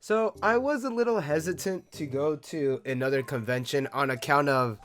So I was a little hesitant to go to another convention on account of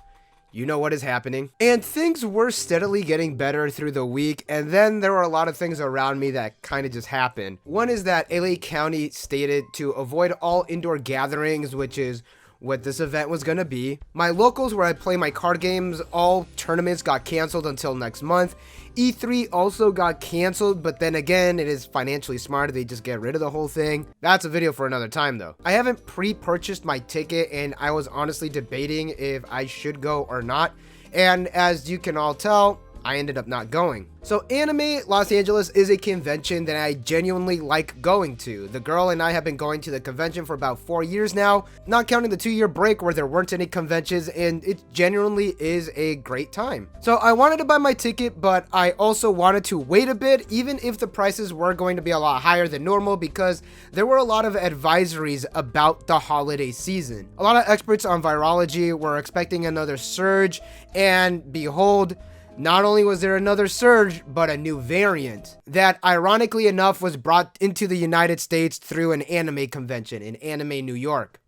you know what is happening. And things were steadily getting better through the week, and then there were a lot of things around me that kind of just happened. One is that LA County stated to avoid all indoor gatherings, which is what this event was going to be. My locals where I play my card games, all tournaments got canceled until next month. E3 also got canceled, but then again, it is financially smart. They just get rid of the whole thing. That's a video for another time though. I haven't pre-purchased my ticket and I was honestly debating if I should go or not. And as you can all tell, I ended up not going. So Anime Los Angeles is a convention that I genuinely like going to. The girl and I have been going to the convention for about 4 years now, not counting the 2-year break where there weren't any conventions, and it genuinely is a great time. So I wanted to buy my ticket, but I also wanted to wait a bit, even if the prices were going to be a lot higher than normal, because there were a lot of advisories about the holiday season. A lot of experts on virology were expecting another surge, and behold, not only was there another surge, but a new variant that ironically enough was brought into the United States through an anime convention in Anime New York.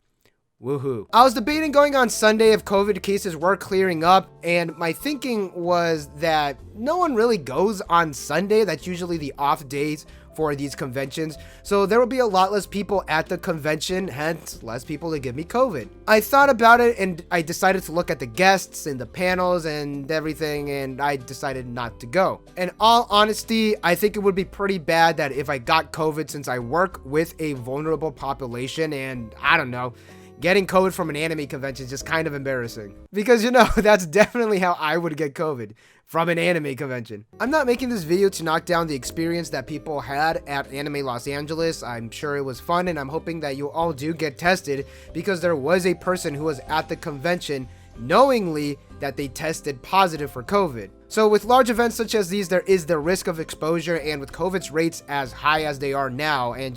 Woohoo. I was debating going on Sunday if COVID cases were clearing up, and my thinking was that no one really goes on Sunday. That's usually the off days for these conventions, so there will be a lot less people at the convention, hence less people to give me COVID. I thought about it and I decided to look at the guests and the panels and everything, and I decided not to go. In all honesty, I think it would be pretty bad that if I got COVID, since I work with a vulnerable population, and I don't know, getting COVID from an anime convention is just kind of embarrassing. Because you know, that's definitely how I would get COVID, from an anime convention. I'm not making this video to knock down the experience that people had at Anime Los Angeles. I'm sure it was fun, and I'm hoping that you all do get tested, because there was a person who was at the convention knowingly that they tested positive for COVID. So with large events such as these, there is the risk of exposure, and with COVID's rates as high as they are now, and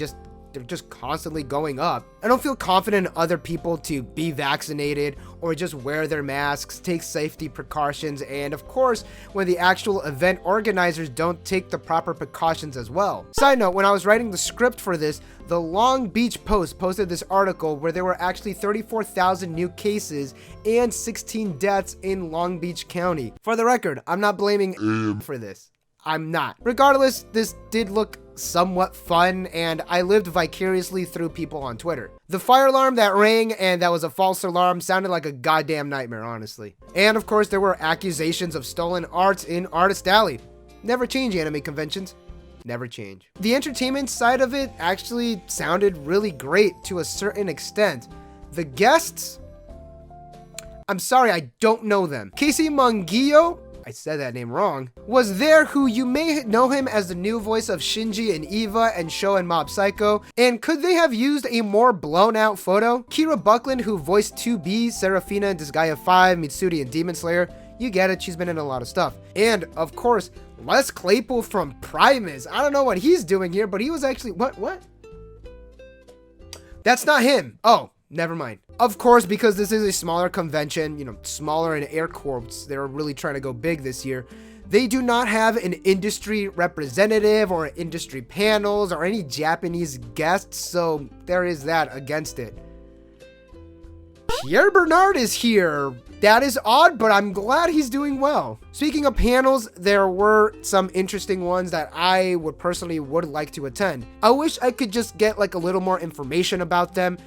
they're just constantly going up, I don't feel confident in other people to be vaccinated or just wear their masks, take safety precautions, and of course, when the actual event organizers don't take the proper precautions as well. Side note, when I was writing the script for this, the Long Beach Post posted this article where there were actually 34,000 new cases and 16 deaths in Long Beach County. For the record, I'm not blaming for this. I'm not. Regardless, this did look somewhat fun, and I lived vicariously through people on Twitter. The fire alarm that rang and that was a false alarm sounded like a goddamn nightmare, honestly. And of course, there were accusations of stolen art in Artist Alley. Never change, anime conventions. Never change. The entertainment side of it actually sounded really great to a certain extent. The guests, I'm sorry, I don't know them. Casey Mungillo, I said that name wrong, was there, who you may know him as the new voice of Shinji in Eva and Show and Mob Psycho. And could they have used a more blown out photo? Kira Buckland, who voiced 2B, Seraphina in Disgaea 5, Mitsuri in Demon Slayer. You get it, she's been in a lot of stuff. And of course, Les Claypool from Primus. I don't know what he's doing here, but he was actually, what? That's not him. Oh, never mind. Of course, because this is a smaller convention, you know, smaller in air quotes, they're really trying to go big this year. They do not have an industry representative or industry panels or any Japanese guests, so there is that against it. Pierre Bernard is here. That is odd, but I'm glad he's doing well. Speaking of panels, there were some interesting ones that I would personally like to attend. I wish I could just get like a little more information about them,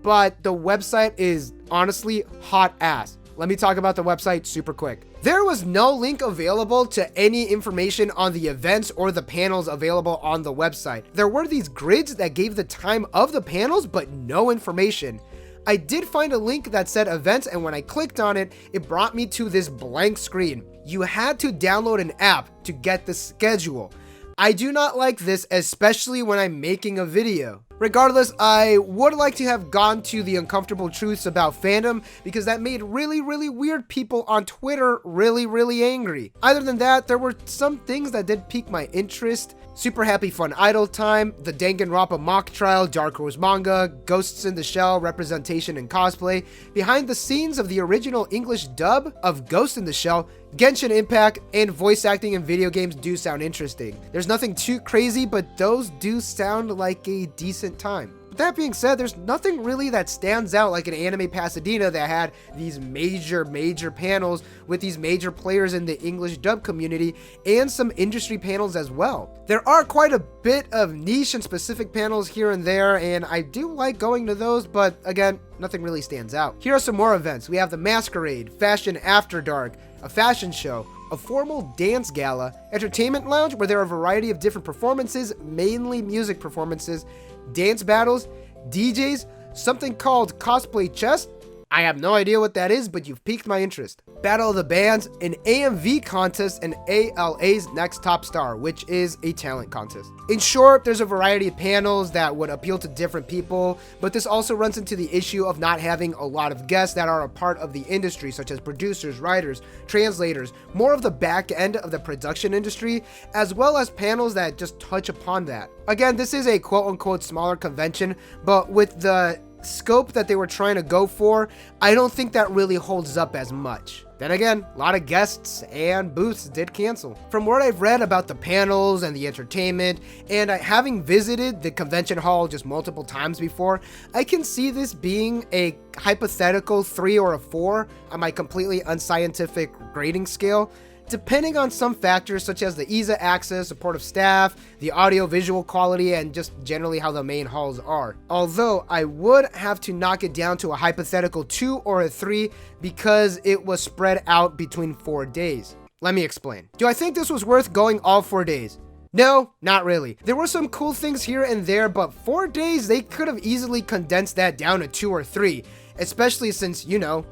but the website is honestly hot ass. Let me talk about the website super quick. There was no link available to any information on the events or the panels available on the website. There were these grids that gave the time of the panels, but no information. I did find a link that said events, and when I clicked on it, it brought me to this blank screen. You had to download an app to get the schedule. I do not like this, especially when I'm making a video. Regardless, I would like to have gone to the uncomfortable truths about fandom, because that made really weird people on Twitter really angry. Other than that, there were some things that did pique my interest. Super Happy Fun Idle Time, the Danganronpa mock trial, Dark Horse manga, Ghosts in the Shell representation and cosplay, behind the scenes of the original English dub of Ghost in the Shell, Genshin Impact, and voice acting in video games do sound interesting. There's nothing too crazy, but those do sound like a decent time. With that being said, there's nothing really that stands out like an Anime Pasadena that had these major panels with these major players in the English dub community and some industry panels as well. There are quite a bit of niche and specific panels here and there, and I do like going to those, but again, nothing really stands out. Here are some more events. We have the Masquerade, Fashion After Dark, a fashion show, a formal dance gala, entertainment lounge where there are a variety of different performances, mainly music performances, dance battles, DJs, something called cosplay chess. I have no idea what that is, but you've piqued my interest. Battle of the Bands, an AMV contest, and ALA's Next Top Star, which is a talent contest. In short, there's a variety of panels that would appeal to different people, but this also runs into the issue of not having a lot of guests that are a part of the industry, such as producers, writers, translators, more of the back end of the production industry, as well as panels that just touch upon that. Again, this is a quote-unquote smaller convention, but with the scope that they were trying to go for, I don't think that really holds up as much. Then again, a lot of guests and booths did cancel. From what I've read about the panels and the entertainment, and having visited the convention hall just multiple times before, I can see this being a hypothetical 3 or a 4 on my completely unscientific grading scale, depending on some factors such as the ease of access, supportive staff, the audio-visual quality, and just generally how the main halls are. Although I would have to knock it down to a hypothetical 2 or a 3 because it was spread out between 4 days. Let me explain. Do I think this was worth going all 4 days? No, not really. There were some cool things here and there, but 4 days, they could have easily condensed that down to 2 or 3, especially since, you know,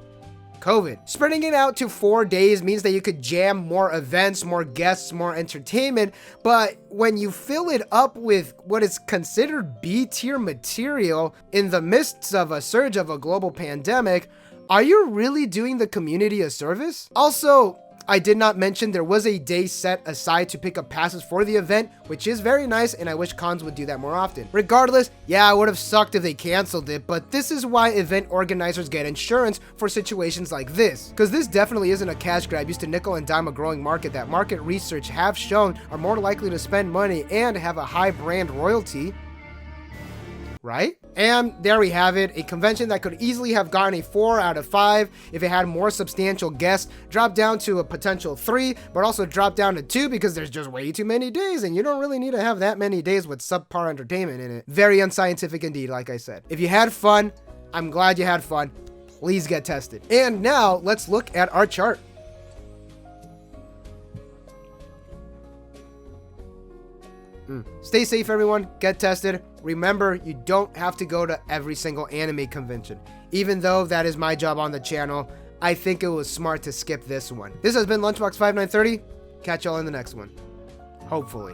COVID. Spreading it out to 4 days means that you could jam more events, more guests, more entertainment, but when you fill it up with what is considered B-tier material in the midst of a surge of a global pandemic, are you really doing the community a service? Also, I did not mention there was a day set aside to pick up passes for the event, which is very nice, and I wish cons would do that more often. Regardless, yeah, it would have sucked if they canceled it, but this is why event organizers get insurance for situations like this. Because this definitely isn't a cash grab used to nickel and dime a growing market that market research have shown are more likely to spend money and have a high brand royalty. Right? And there we have it, a convention that could easily have gotten a 4 out of 5 if it had more substantial guests, dropped down to a potential 3, but also dropped down to 2 because there's just way too many days and you don't really need to have that many days with subpar entertainment in it. Very unscientific indeed, like I said. If you had fun, I'm glad you had fun. Please get tested. And now let's look at our chart. Stay safe, everyone. Get tested. Remember, you don't have to go to every single anime convention. Even though that is my job on the channel, I think it was smart to skip this one. This has been Lunchbox 5930. Catch y'all in the next one. Hopefully.